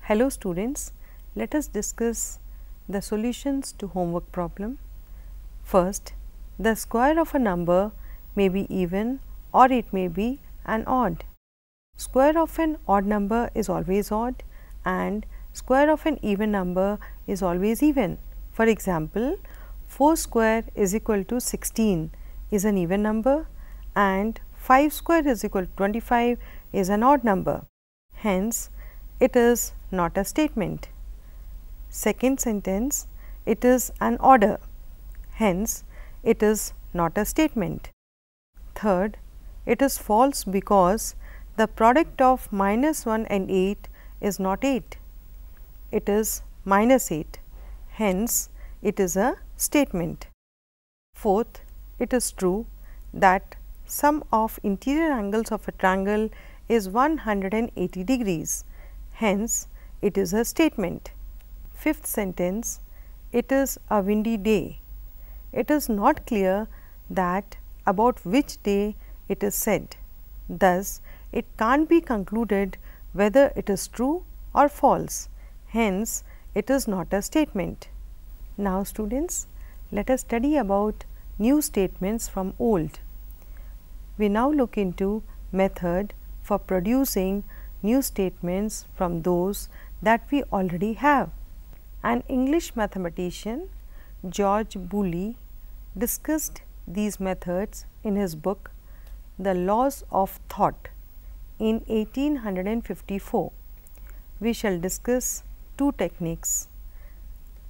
Hello students, let us discuss the solutions to homework problem. First, the square of a number may be even or it may be an odd. Square of an odd number is always odd and square of an even number is always even. For example, 4 square is equal to 16 is an even number and 5 square is equal to 25 is an odd number. Hence, it is not a statement. Second sentence, it is an order. Hence, it is not a statement. Third, it is false because the product of -1 and 8 is not 8. It is -8. Hence, it is a statement. Fourth, it is true that sum of interior angles of a triangle is 180 degrees. Hence, it is a statement. Fifth sentence, it is a windy day. It is not clear that about which day it is said. Thus, it can't be concluded whether it is true or false. Hence, it is not a statement. Now, students, let us study about new statements from old. We now look into method for producing new statements from those that we already have. An English mathematician, George Boole, discussed these methods in his book The Laws of Thought in 1854. We shall discuss two techniques.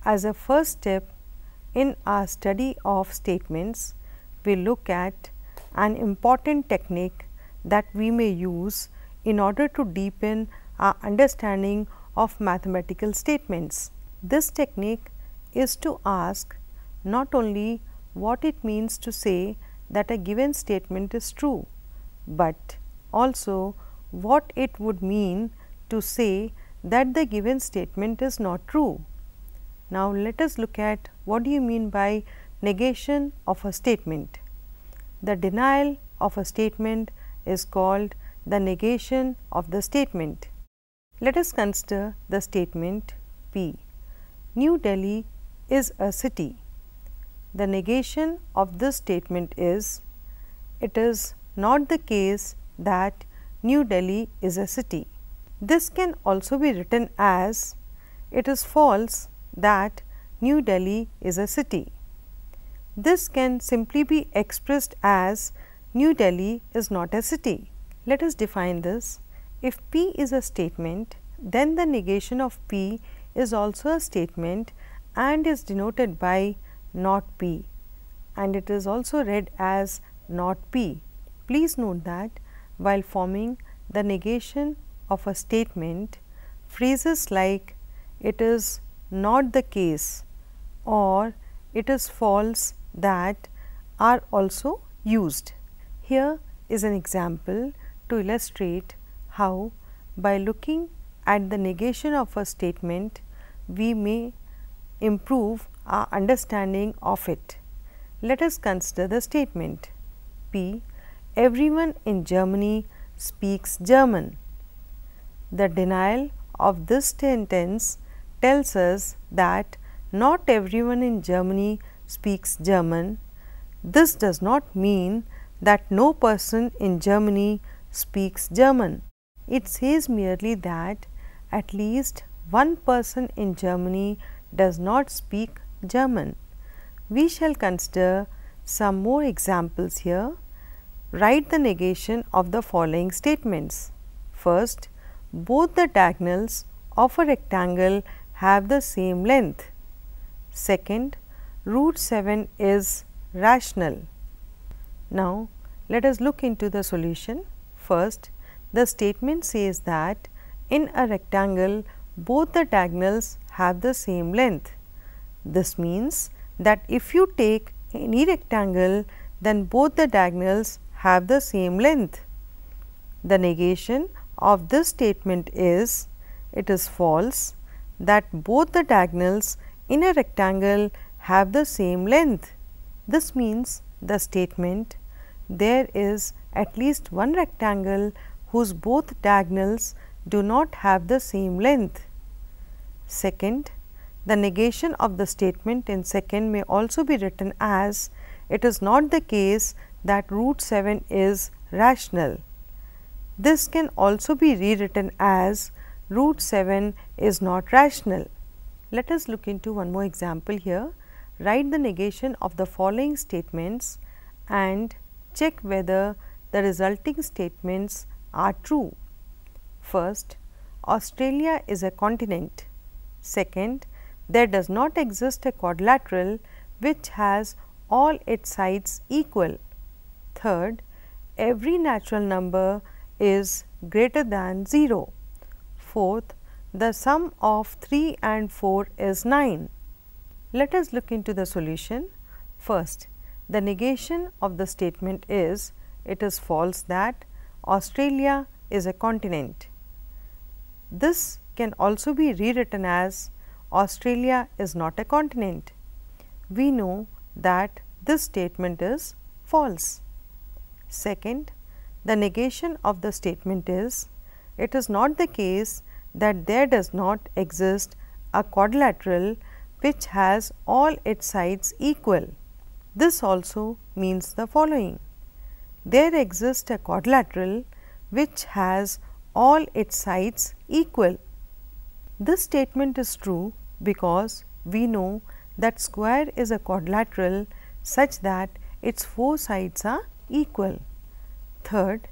As a first step in our study of statements, we look at an important technique that we may use in order to deepen our understanding of mathematical statements. This technique is to ask not only what it means to say that a given statement is true, but also what it would mean to say that the given statement is not true. Now, let us look at what do you mean by negation of a statement. The denial of a statement is called the negation of the statement. Let us consider the statement P. New Delhi is a city. The negation of this statement is, it is not the case that New Delhi is a city. This can also be written as, it is false that New Delhi is a city. This can simply be expressed as, New Delhi is not a city. Let us define this. If P is a statement, then the negation of P is also a statement and is denoted by not P, and it is also read as not P. Please note that while forming the negation of a statement, phrases like it is not the case or it is false that are also used. Here is an example to illustrate how by looking at the negation of a statement, we may improve our understanding of it. Let us consider the statement P. Everyone in Germany speaks German. The denial of this sentence tells us that not everyone in Germany speaks German. This does not mean that no person in Germany speaks German. It says merely that at least one person in Germany does not speak German. We shall consider some more examples here. Write the negation of the following statements. First, both the diagonals of a rectangle have the same length. Second, root 7 is rational. Now, let us look into the solution. First, the statement says that in a rectangle, both the diagonals have the same length. This means that if you take any rectangle, then both the diagonals have the same length. The negation of this statement is, it is false that both the diagonals in a rectangle have the same length. This means the statement, there is at least one rectangle whose both diagonals do not have the same length. Second, the negation of the statement in second may also be written as it is not the case that root 7 is rational. This can also be rewritten as root 7 is not rational. Let us look into one more example here. Write the negation of the following statements and check whether the resulting statements are true. First, Australia is a continent. Second, there does not exist a quadrilateral which has all its sides equal. Third, every natural number is greater than 0. Fourth, the sum of 3 and 4 is 9. Let us look into the solution. First, the negation of the statement is it is false that Australia is a continent. This can also be rewritten as Australia is not a continent. We know that this statement is false. Second, the negation of the statement is it is not the case that there does not exist a quadrilateral which has all its sides equal. This also means the following: there exists a quadrilateral which has all its sides equal. This statement is true because we know that square is a quadrilateral such that its 4 sides are equal. Third,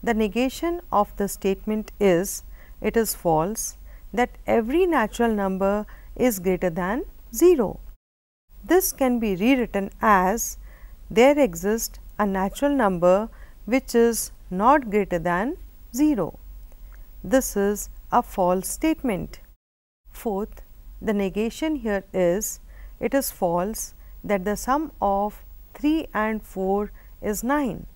the negation of the statement is it is false that every natural number is greater than 0. This can be rewritten as there exists a natural number which is not greater than 0. This is a false statement. Fourth, the negation here is it is false that the sum of 3 and 4 is 9.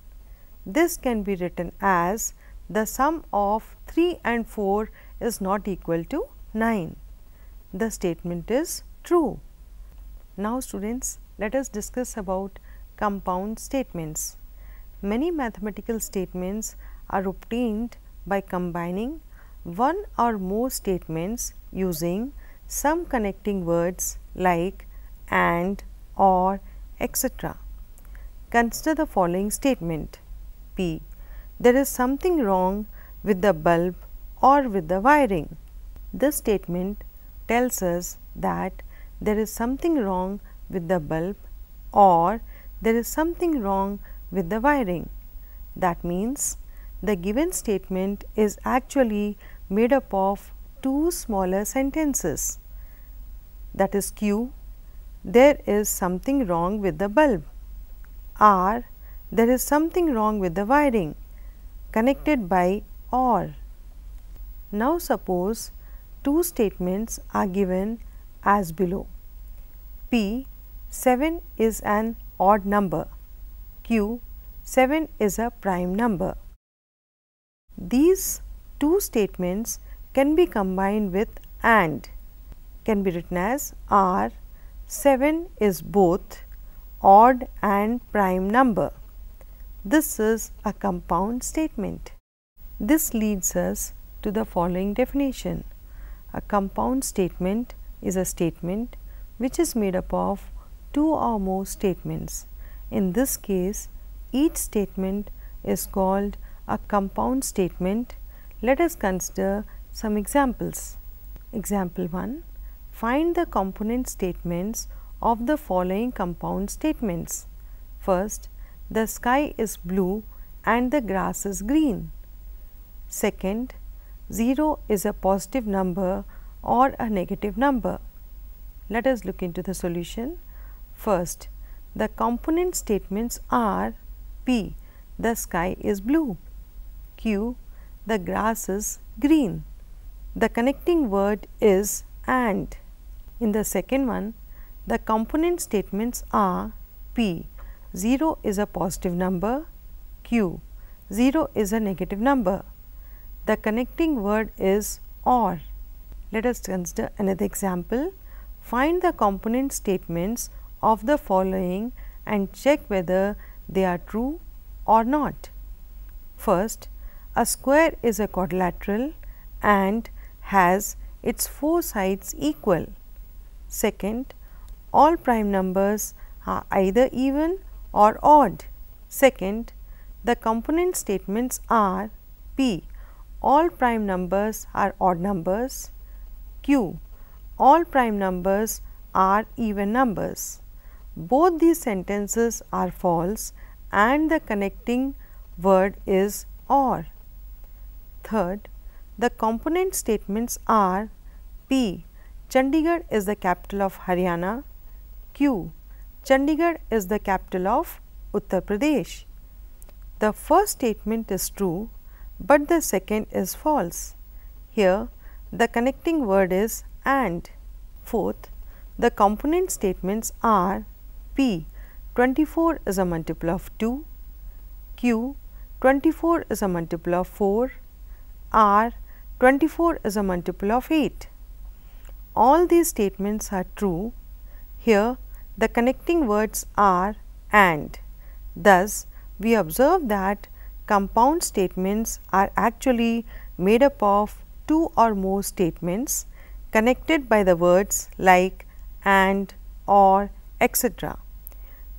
This can be written as the sum of 3 and 4 is not equal to 9. The statement is true. Now students, let us discuss about compound statements. Many mathematical statements are obtained by combining one or more statements using some connecting words like and, or, etc. Consider the following statement: P. There is something wrong with the bulb or with the wiring. This statement tells us that there is something wrong with the bulb or there is something wrong with the wiring. That means the given statement is actually made up of two smaller sentences. That is Q. There is something wrong with the bulb. R. There is something wrong with the wiring, connected by OR. Now suppose two statements are given as below. P. 7 is an odd number. Q. 7 is a prime number. These two statements can be combined with AND. Can be written as R. 7 is both odd and prime number. This is a compound statement. This leads us to the following definition. A compound statement is a statement which is made up of two or more statements. In this case, each statement is called a compound statement. Let us consider some examples. Example 1. Find the component statements of the following compound statements. First, the sky is blue and the grass is green. Second, 0 is a positive number or a negative number. Let us look into the solution. First, the component statements are P. The sky is blue. Q. The grass is green. The connecting word is AND. In the second one, the component statements are P. 0 is a positive number. Q. 0 is a negative number. The connecting word is OR. Let us consider another example. Find the component statements of the following and check whether they are true or not. First, a square is a quadrilateral and has its four sides equal. Second, all prime numbers are either even or odd. Second, the component statements are P. All prime numbers are odd numbers. Q. All prime numbers are even numbers. Both these sentences are false and the connecting word is or. Third, the component statements are P. Chandigarh is the capital of Haryana. Q. Chandigarh is the capital of Uttar Pradesh. The first statement is true, but the second is false. Here, the connecting word is and. Fourth, the component statements are P. 24 is a multiple of 2. Q. 24 is a multiple of 4. R. 24 is a multiple of 8. All these statements are true. Here, the connecting words are and. Thus, we observe that compound statements are actually made up of two or more statements connected by the words like and, or, etc.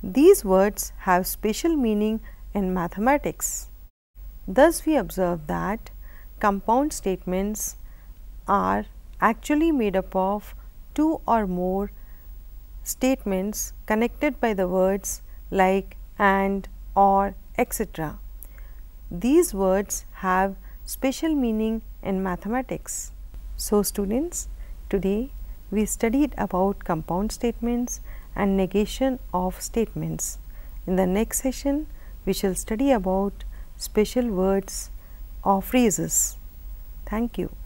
These words have special meaning in mathematics. Thus, we observe that compound statements are actually made up of two or more statements connected by the words like and, or, etc. These words have special meaning in mathematics. So, students, today we studied about compound statements and negation of statements. In the next session, we shall study about special words or phrases. Thank you.